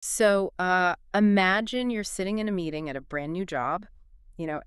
So, imagine you're sitting in a meeting at a brand new job.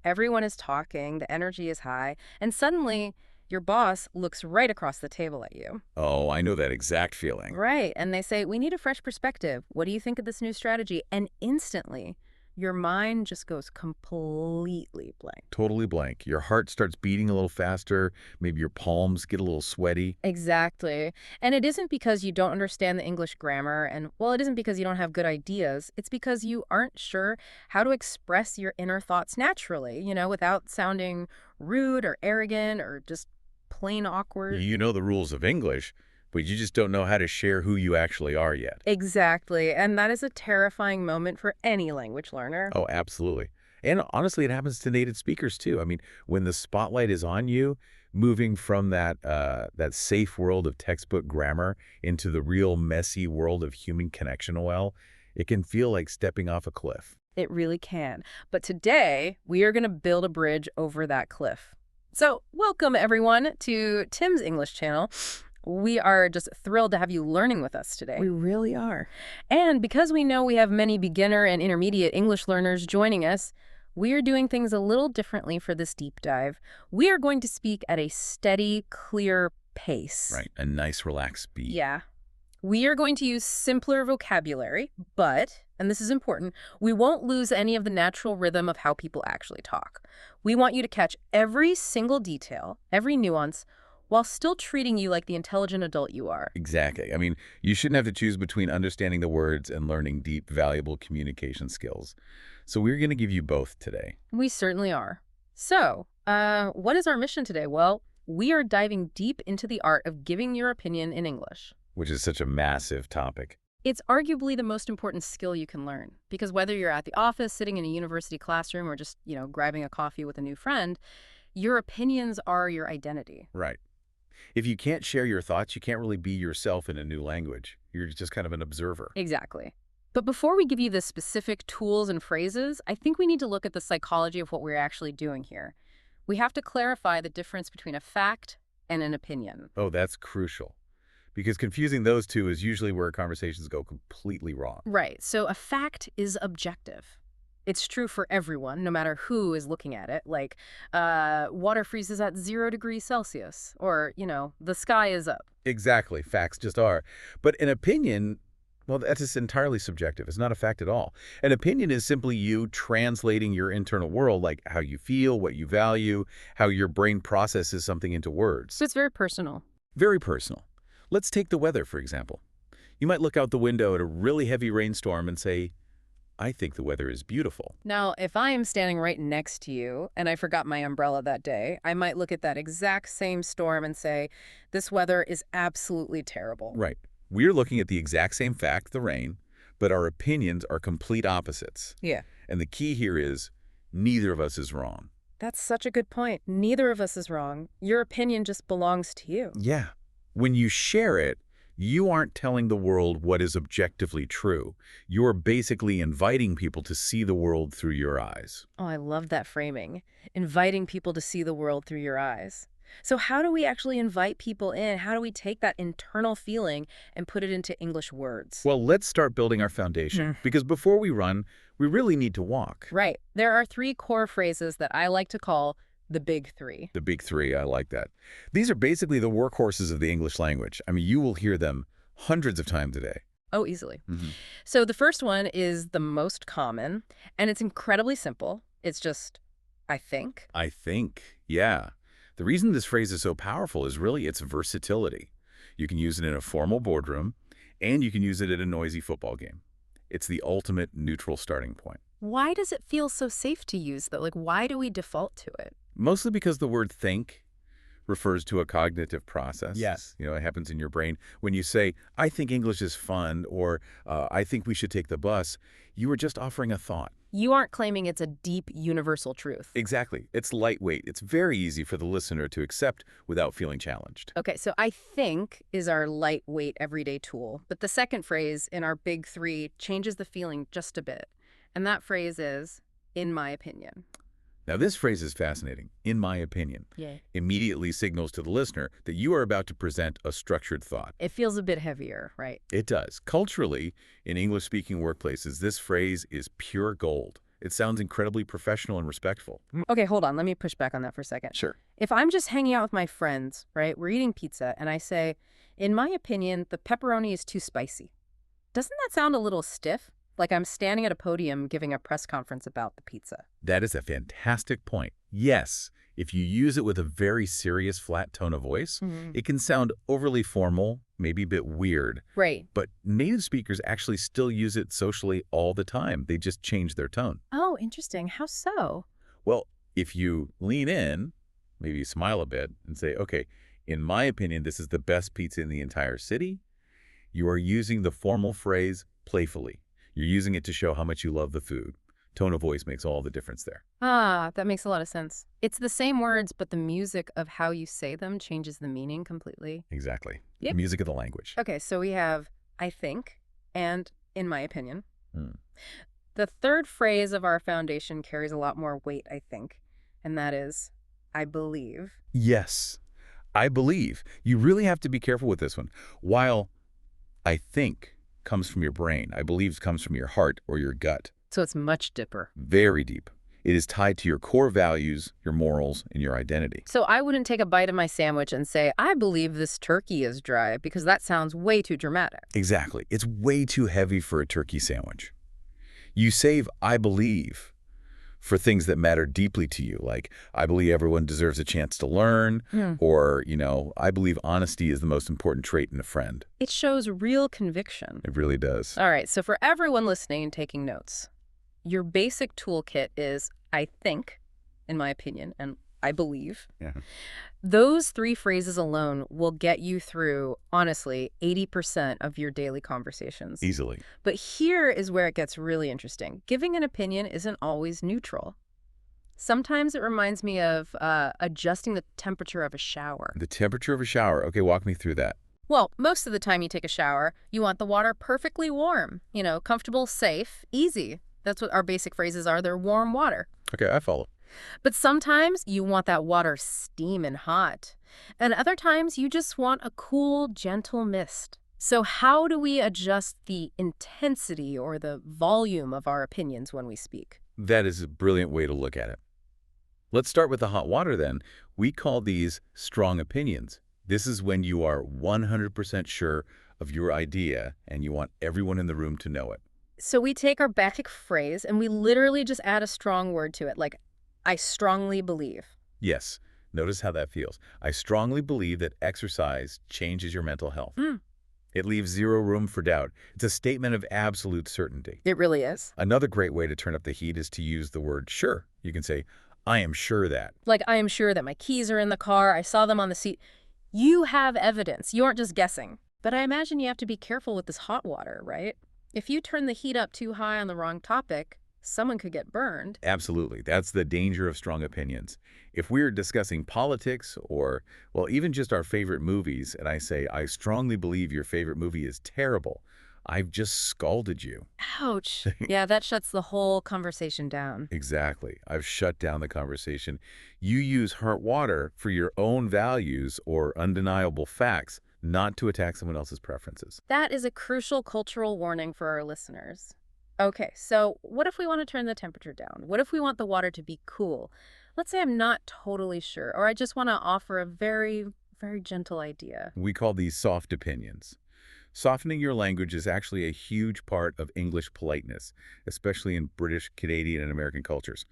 Everyone is talking, the energy is high, and suddenly your boss looks right across the table at you. Oh, I know that exact feeling. Right. And they say, "We need a fresh perspective. What do you think of this new strategy?" And instantly, your mind just goes completely blank. Totally blank. Your heart starts beating a little faster. Maybe your palms get a little sweaty. Exactly. And it isn't because you don't understand the English grammar, and well, it isn't because you don't have good ideas. It's because you aren't sure how to express your inner thoughts naturally, without sounding rude or arrogant or just plain awkward. You know the rules of English, but you just don't know how to share who you actually are yet. Exactly. And that is a terrifying moment for any language learner. Oh, absolutely. And honestly, it happens to native speakers too. I mean, when the spotlight is on you, moving from that safe world of textbook grammar into the real messy world of human connection, well, it can feel like stepping off a cliff. It really can. But today, we are going to build a bridge over that cliff. So, welcome everyone to Tim's English channel. We are just thrilled to have you learning with us today. We really are. And because we know we have many beginner and intermediate English learners joining us, we are doing things a little differently for this deep dive. We are going to speak at a steady, clear pace. Right. A nice, relaxed beat. Yeah. We are going to use simpler vocabulary, but, and this is important, we won't lose any of the natural rhythm of how people actually talk. We want you to catch every single detail, every nuance, while still treating you like the intelligent adult you are. Exactly. I mean, you shouldn't have to choose between understanding the words and learning deep, valuable communication skills. So we're going to give you both today, We certainly are. So, what is our mission today? Well, we are diving deep into the art of giving your opinion in English. which is such a massive topic. It's arguably the most important skill you can learn, because whether you're at the office, sitting in a university classroom, or just, grabbing a coffee with a new friend, your opinions are your identity. Right. If you can't share your thoughts, you can't really be yourself in a new language. You're just kind of an observer. Exactly. But before we give you the specific tools and phrases, I think we need to look at the psychology of what we're actually doing here. We have to clarify the difference between a fact and an opinion. Oh, that's crucial. Because confusing those two is usually where conversations go completely wrong. Right. So a fact is objective. It's true for everyone, no matter who is looking at it. Like, water freezes at 0 degrees Celsius, or, the sky is up. Exactly. Facts just are. But an opinion, well, that's just entirely subjective. It's not a fact at all. An opinion is simply you translating your internal world, like how you feel, what you value, how your brain processes something into words. So it's very personal. Very personal. Let's take the weather, for example. You might look out the window at a really heavy rainstorm and say, I think the weather is beautiful. Now, if I am standing right next to you and I forgot my umbrella that day, I might look at that exact same storm and say, this weather is absolutely terrible. Right. We're looking at the exact same fact, the rain, but our opinions are complete opposites. Yeah. And the key here is neither of us is wrong. That's such a good point. Neither of us is wrong. Your opinion just belongs to you. Yeah. When you share it, you aren't telling the world what is objectively true. You're basically inviting people to see the world through your eyes. Oh, I love that framing. Inviting people to see the world through your eyes. So how do we actually invite people in? How do we take that internal feeling and put it into English words? Well, let's start building our foundation, because before we run, we really need to walk. Right. There are three core phrases that I like to call the big three. The big three, I like that. These are basically the workhorses of the English language. I mean, you will hear them hundreds of times a day. Oh, easily. Mhm. So the first one is the most common, and it's incredibly simple. It's just, I think. I think, yeah. The reason this phrase is so powerful is really its versatility. You can use it in a formal boardroom, and you can use it at a noisy football game. It's the ultimate neutral starting point. Why does it feel so safe to use, though? Like, why do we default to it? Mostly because the word think refers to a cognitive process. Yes. You know, it happens in your brain. When you say, I think English is fun, or I think we should take the bus, you are just offering a thought. You aren't claiming it's a deep, universal truth. Exactly. It's lightweight. It's very easy for the listener to accept without feeling challenged. Okay, so I think is our lightweight everyday tool. But the second phrase in our big three changes the feeling just a bit. And that phrase is, in my opinion. Now, this phrase is fascinating, in my opinion. Yay. Immediately signals to the listener that you are about to present a structured thought. It feels a bit heavier, right? It does. Culturally, in English-speaking workplaces, this phrase is pure gold. It sounds incredibly professional and respectful. Okay, hold on. Let me push back on that for a second. Sure. If I'm just hanging out with my friends, right, we're eating pizza, and I say, in my opinion, the pepperoni is too spicy. Doesn't that sound a little stiff? Like I'm standing at a podium giving a press conference about the pizza. That is a fantastic point. Yes, if you use it with a very serious, flat tone of voice, it can sound overly formal, maybe a bit weird. Right. But native speakers actually still use it socially all the time. They just change their tone. Oh, interesting. How so? Well, if you lean in, maybe you smile a bit and say, okay, in my opinion, this is the best pizza in the entire city, you are using the formal phrase playfully. You're using it to show how much you love the food. Tone of voice makes all the difference there. Ah, that makes a lot of sense. It's the same words, but the music of how you say them changes the meaning completely. Exactly. Yep. The music of the language. Okay, so we have I think and in my opinion. Hmm. The third phrase of our foundation carries a lot more weight, I think, and that is I believe. Yes, I believe. You really have to be careful with this one. While I think comes from your brain, I believe comes from your heart or your gut. So it's much deeper. Very deep. It is tied to your core values, your morals, and your identity. So I wouldn't take a bite of my sandwich and say, I believe this turkey is dry, because that sounds way too dramatic. Exactly. It's way too heavy for a turkey sandwich. You save I believe for things that matter deeply to you, like I believe everyone deserves a chance to learn, or, I believe honesty is the most important trait in a friend. It shows real conviction. It really does. All right, so for everyone listening and taking notes, your basic toolkit is I think, in my opinion, and I believe. Yeah. Those three phrases alone will get you through, honestly, 80% of your daily conversations. Easily. But here is where it gets really interesting. Giving an opinion isn't always neutral. Sometimes it reminds me of adjusting the temperature of a shower. The temperature of a shower. Okay, walk me through that. Well, most of the time you take a shower, you want the water perfectly warm. Comfortable, safe, easy. That's what our basic phrases are. They're warm water. Okay, I follow. But sometimes you want that water steaming hot. And other times you just want a cool, gentle mist. So how do we adjust the intensity or the volume of our opinions when we speak? That is a brilliant way to look at it. Let's start with the hot water then. We call these strong opinions. This is when you are 100% sure of your idea and you want everyone in the room to know it. So we take our basic phrase and we literally just add a strong word to it, like I strongly believe. Yes. Notice how that feels. I strongly believe that exercise changes your mental health. It leaves zero room for doubt. It's a statement of absolute certainty. It really is. Another great way to turn up the heat is to use the word sure. You can say, I am sure that. Like, I am sure that my keys are in the car. I saw them on the seat. You have evidence. You aren't just guessing. But I imagine you have to be careful with this hot water, right? If you turn the heat up too high on the wrong topic, someone could get burned. Absolutely. That's the danger of strong opinions. If we're discussing politics or, well, even just our favorite movies, and I say, I strongly believe your favorite movie is terrible, I've just scalded you. Ouch. Yeah, that shuts the whole conversation down. Exactly. I've shut down the conversation. You use hot water for your own values or undeniable facts, not to attack someone else's preferences. That is a crucial cultural warning for our listeners. Okay, so what if we want to turn the temperature down? What if we want the water to be cool? Let's say I'm not totally sure, or I just want to offer a very, very gentle idea. We call these soft opinions. Softening your language is actually a huge part of English politeness, especially in British, Canadian, and American cultures.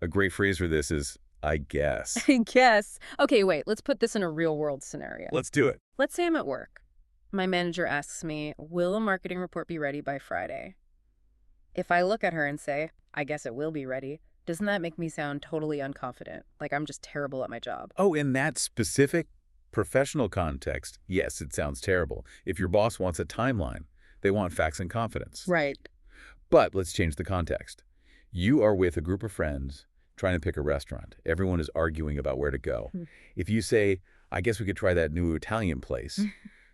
A great phrase for this is, I guess. I guess. Okay, wait, let's put this in a real-world scenario. Let's do it. Let's say I'm at work. My manager asks me, will a marketing report be ready by Friday? If I look at her and say, I guess it will be ready, doesn't that make me sound totally unconfident? Like I'm just terrible at my job? Oh, in that specific professional context, yes, it sounds terrible. If your boss wants a timeline, they want facts and confidence. Right. But let's change the context. You are with a group of friends trying to pick a restaurant. Everyone is arguing about where to go. If you say, I guess we could try that new Italian place,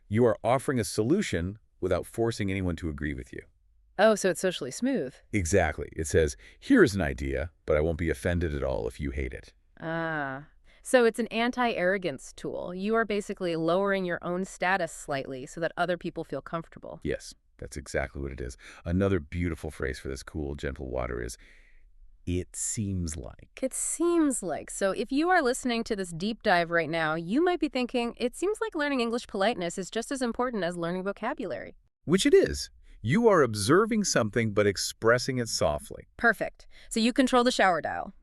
you are offering a solution without forcing anyone to agree with you. Oh, so it's socially smooth. Exactly. It says, here's an idea, but I won't be offended at all if you hate it. Ah. So it's an anti-arrogance tool. You are basically lowering your own status slightly so that other people feel comfortable. Yes, that's exactly what it is. Another beautiful phrase for this cool, gentle water is, it seems like. It seems like. So if you are listening to this deep dive right now, you might be thinking, it seems like learning English politeness is just as important as learning vocabulary. Which it is. You are observing something but expressing it softly. Perfect. So you control the shower dial.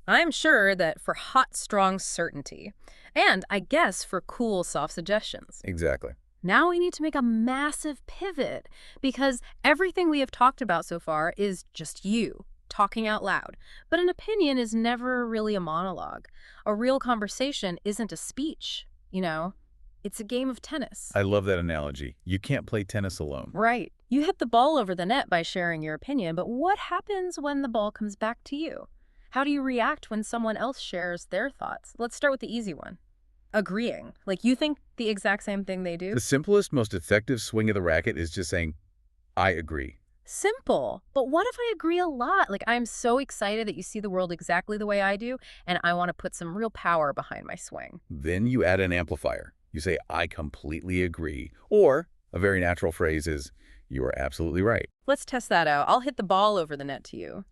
I'm sure that for hot, strong certainty. And I guess for cool, soft suggestions. Exactly. Now we need to make a massive pivot because everything we have talked about so far is just you talking out loud. But an opinion is never really a monologue. A real conversation isn't a speech, you know? It's a game of tennis. I love that analogy. You can't play tennis alone. Right. You hit the ball over the net by sharing your opinion, but what happens when the ball comes back to you? How do you react when someone else shares their thoughts? Let's start with the easy one. Agreeing. Like you think the exact same thing they do? The simplest, most effective swing of the racket is just saying, I agree. Simple. But what if I agree a lot? Like I'm so excited that you see the world exactly the way I do, and I want to put some real power behind my swing. Then you add an amplifier. You say, I completely agree. Or a very natural phrase is, you are absolutely right. Let's test that out. I'll hit the ball over the net to you.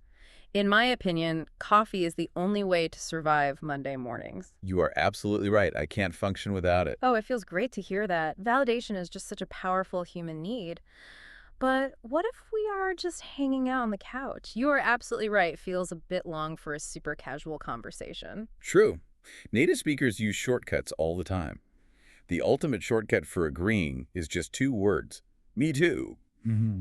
In my opinion, coffee is the only way to survive Monday mornings. You are absolutely right. I can't function without it. Oh, it feels great to hear that. Validation is just such a powerful human need. But what if we are just hanging out on the couch? You are absolutely right. It feels a bit long for a super casual conversation. True. Native speakers use shortcuts all the time. The ultimate shortcut for agreeing is just two words. Me too.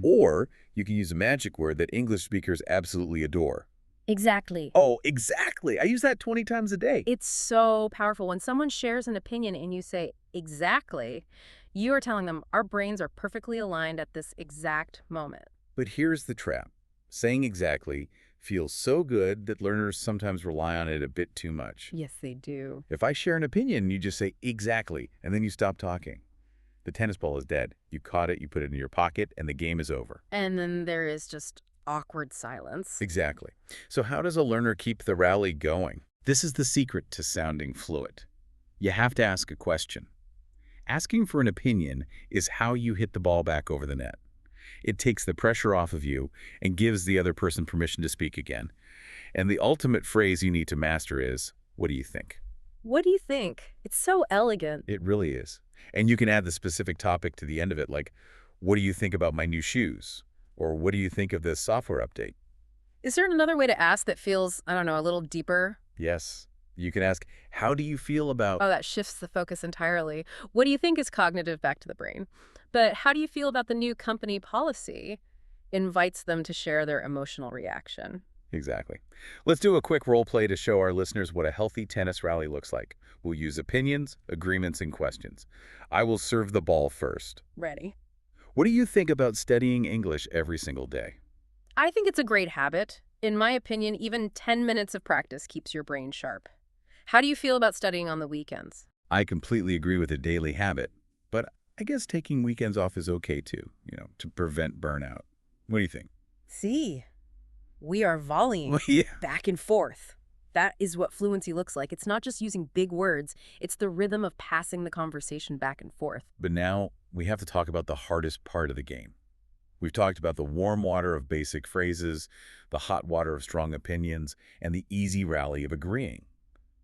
Or you can use a magic word that English speakers absolutely adore. Exactly. Oh, exactly. I use that 20 times a day. It's so powerful. When someone shares an opinion and you say, exactly, you are telling them our brains are perfectly aligned at this exact moment. But here's the trap. Saying exactly feels so good that learners sometimes rely on it a bit too much. Yes, they do. If I share an opinion, you just say exactly, and then you stop talking. The tennis ball is dead. You caught it, you put it in your pocket, and the game is over. And then there is just awkward silence. Exactly. So how does a learner keep the rally going? This is the secret to sounding fluent. You have to ask a question. Asking for an opinion is how you hit the ball back over the net. It takes the pressure off of you and gives the other person permission to speak again. And the ultimate phrase you need to master is, what do you think? What do you think? It's so elegant. It really is. And you can add the specific topic to the end of it, like, what do you think about my new shoes? Or what do you think of this software update? Is there another way to ask that feels, I don't know, a little deeper? Yes. You can ask, how do you feel about... Oh, that shifts the focus entirely. What do you think is cognitive back to the brain? But how do you feel about the new company policy? Invites them to share their emotional reaction. Exactly. Let's do a quick role play to show our listeners what a healthy tennis rally looks like. We'll use opinions, agreements, and questions. I will serve the ball first. Ready. What do you think about studying English every single day? I think it's a great habit. In my opinion, even 10 minutes of practice keeps your brain sharp. How do you feel about studying on the weekends? I completely agree with a daily habit, but I guess taking weekends off is okay too, to prevent burnout. What do you think? See, we are volleying Well, yeah. back and forth. That is what fluency looks like. It's not just using big words. It's the rhythm of passing the conversation back and forth. But now we have to talk about the hardest part of the game. We've talked about the warm water of basic phrases, the hot water of strong opinions, and the easy rally of agreeing.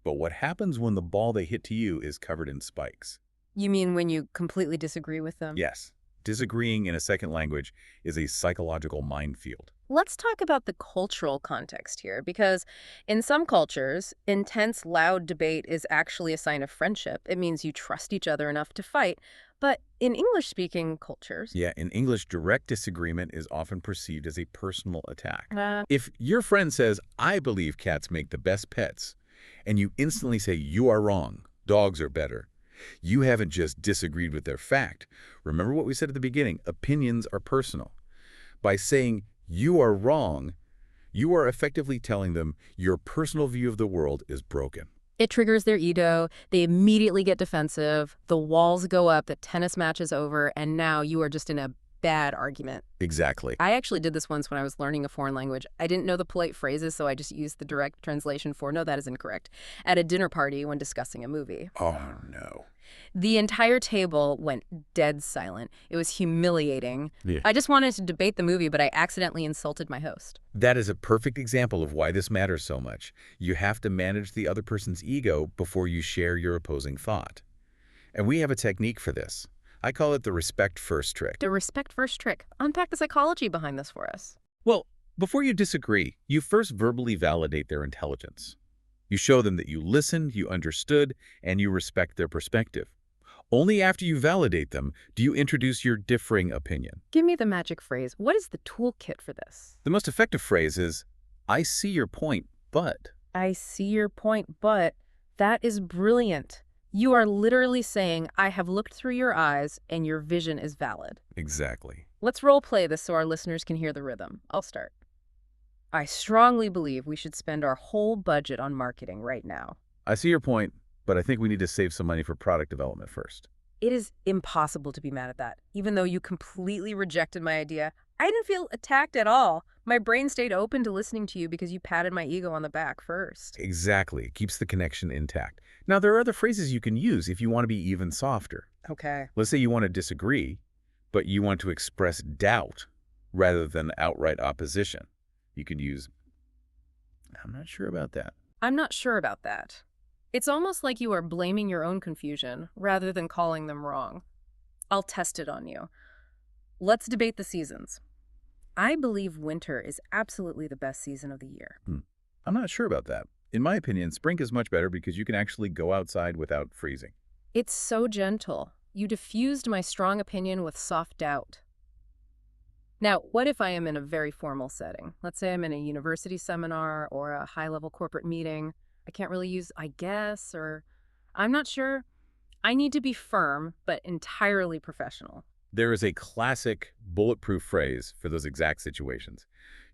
But what happens when the ball they hit to you is covered in spikes? You mean when you completely disagree with them? Yes. Disagreeing in a second language is a psychological minefield. Let's talk about the cultural context here, because in some cultures, intense, loud debate is actually a sign of friendship. It means you trust each other enough to fight. But in English-speaking cultures... Yeah, in English, direct disagreement is often perceived as a personal attack. Uh, If your friend says, I believe cats make the best pets, and you instantly say, you are wrong, dogs are better, you haven't just disagreed with their fact. Remember what we said at the beginning, opinions are personal. By saying, you are wrong, you are effectively telling them your personal view of the world is broken. It triggers their ego, they immediately get defensive, the walls go up, the tennis match is over, and now you are just in a bad argument. Exactly. I actually did this once when I was learning a foreign language. I didn't know the polite phrases, so I just used the direct translation for, no, that is incorrect, at a dinner party when discussing a movie. Oh, no. The entire table went dead silent. It was humiliating. Yeah. I just wanted to debate the movie, but I accidentally insulted my host. That is a perfect example of why this matters so much. You have to manage the other person's ego before you share your opposing thought. And we have a technique for this. I call it the respect first trick. The respect first trick. Unpack the psychology behind this for us. Well, before you disagree, you first verbally validate their intelligence. You show them that you listened, you understood, and you respect their perspective. Only after you validate them do you introduce your differing opinion. Give me the magic phrase. What is the toolkit for this? The most effective phrase is, I see your point, but... I see your point, but that is brilliant. You are literally saying, I have looked through your eyes and your vision is valid. Exactly. Let's role play this so our listeners can hear the rhythm. I'll start. I strongly believe we should spend our whole budget on marketing right now. I see your point, but I think we need to save some money for product development first. It is impossible to be mad at that. Even though you completely rejected my idea, I didn't feel attacked at all. My brain stayed open to listening to you because you patted my ego on the back first. Exactly. It keeps the connection intact. Now, there are other phrases you can use if you want to be even softer. Okay. Let's say you want to disagree, but you want to express doubt rather than outright opposition. You could use, I'm not sure about that. I'm not sure about that. It's almost like you are blaming your own confusion rather than calling them wrong. I'll test it on you. Let's debate the seasons. I believe winter is absolutely the best season of the year. I'm not sure about that. In my opinion, spring is much better because you can actually go outside without freezing. It's so gentle. You diffused my strong opinion with soft doubt. Now, what if I am in a very formal setting? Let's say I'm in a university seminar or a high-level corporate meeting. I can't really use I guess or I'm not sure. I need to be firm, but entirely professional. There is a classic bulletproof phrase for those exact situations.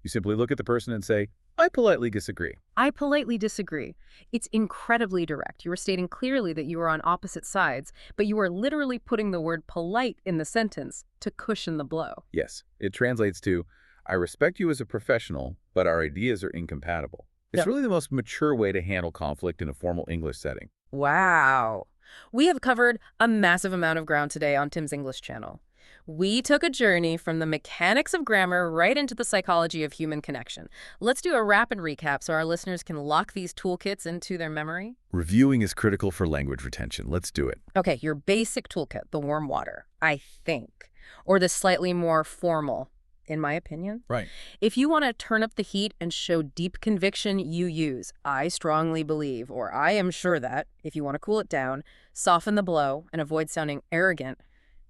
You simply look at the person and say, I politely disagree. I politely disagree. It's incredibly direct. You are stating clearly that you are on opposite sides, but you are literally putting the word polite in the sentence to cushion the blow. Yes, it translates to, I respect you as a professional, but our ideas are incompatible. It's Yeah. really the most mature way to handle conflict in a formal English setting. Wow. We have covered a massive amount of ground today on Tim's English channel. We took a journey from the mechanics of grammar right into the psychology of human connection. Let's do a rapid recap so our listeners can lock these toolkits into their memory. Reviewing is critical for language retention. Let's do it. Okay, your basic toolkit, the warm water, I think, or the slightly more formal, in my opinion. Right. If you want to turn up the heat and show deep conviction, you use I strongly believe, or I am sure that. If you want to cool it down, soften the blow, and avoid sounding arrogant,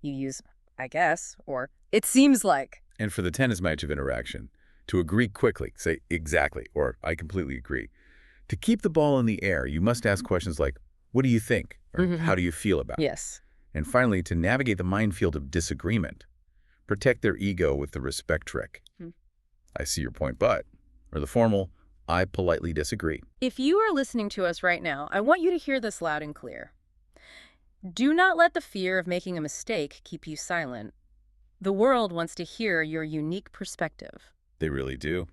you use I guess, or it seems like. And for the tennis match of interaction, to agree quickly, say exactly, or I completely agree. To keep the ball in the air, you must ask questions like, what do you think? Or how do you feel about it? Yes. And finally, to navigate the minefield of disagreement, protect their ego with the respect trick. I see your point, but, or the formal, I politely disagree. If you are listening to us right now, I want you to hear this loud and clear. Do not let the fear of making a mistake keep you silent. The world wants to hear your unique perspective. They really do.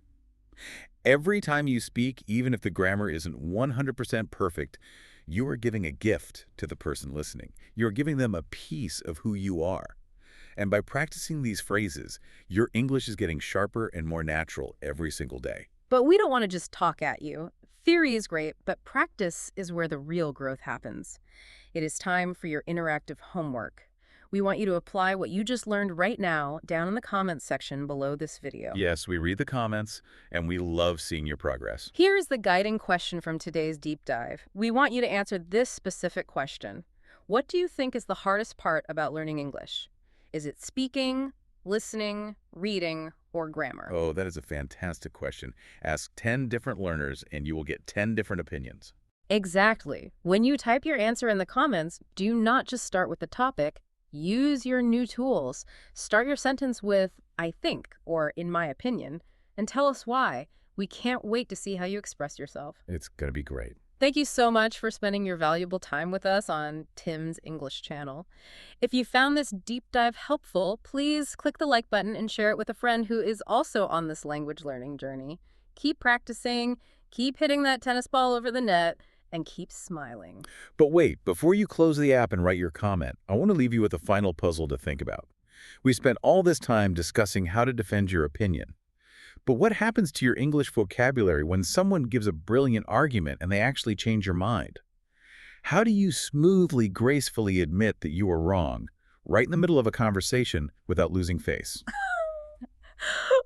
Every time you speak, even if the grammar isn't 100% perfect, you are giving a gift to the person listening. You're giving them a piece of who you are. And by practicing these phrases, your English is getting sharper and more natural every single day. But we don't want to just talk at you. Theory is great, but practice is where the real growth happens. It is time for your interactive homework. We want you to apply what you just learned right now down in the comments section below this video. Yes, we read the comments, and we love seeing your progress. Here's the guiding question from today's deep dive. We want you to answer this specific question. What do you think is the hardest part about learning English? Is it speaking, listening, reading, or grammar? Oh, that is a fantastic question. Ask 10 different learners, and you will get 10 different opinions. Exactly. When you type your answer in the comments, do not just start with the topic. Use your new tools. Start your sentence with, I think, or in my opinion, and tell us why. We can't wait to see how you express yourself. It's going to be great. Thank you so much for spending your valuable time with us on Tim's English channel. If you found this deep dive helpful, please click the like button and share it with a friend who is also on this language learning journey. Keep practicing, keep hitting that tennis ball over the net, and keep smiling. But wait, before you close the app and write your comment, I want to leave you with a final puzzle to think about. We spent all this time discussing how to defend your opinion. But what happens to your English vocabulary when someone gives a brilliant argument and they actually change your mind? How do you smoothly, gracefully admit that you were wrong, right in the middle of a conversation without losing face?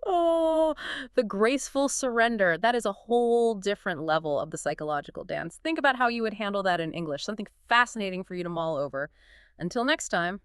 Oh, the graceful surrender. That is a whole different level of the psychological dance. Think about how you would handle that in English. Something fascinating for you to mull over. Until next time.